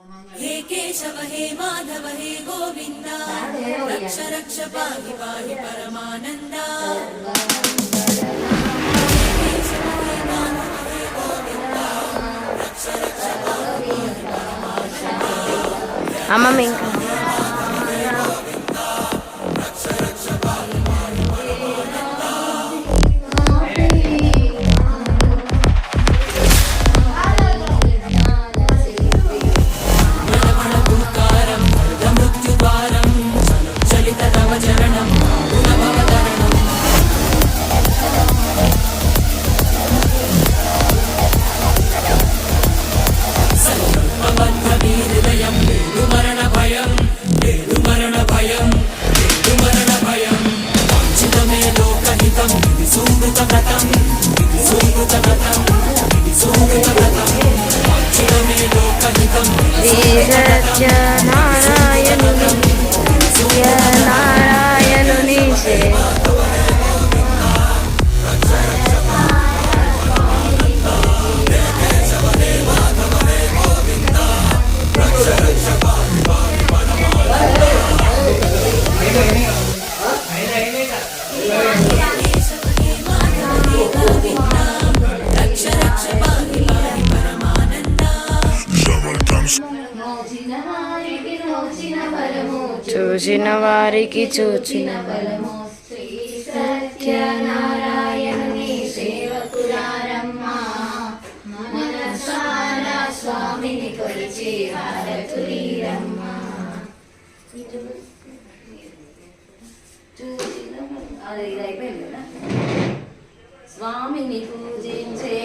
हे केशव हे माधव हे गोविंद रक्ष रक्ष पाहि पाहि परमानंदा అమ్మ ఇంకా నారాయణుని చూసిన వారికి చూచిన బలము శ్రీ సత్యనారాయణుని సేవకులారమ్మా మనసార స్వామిని కొలిచి హారతులీరమ్మా అది అయిపోయింది కదా స్వామిని పూజించే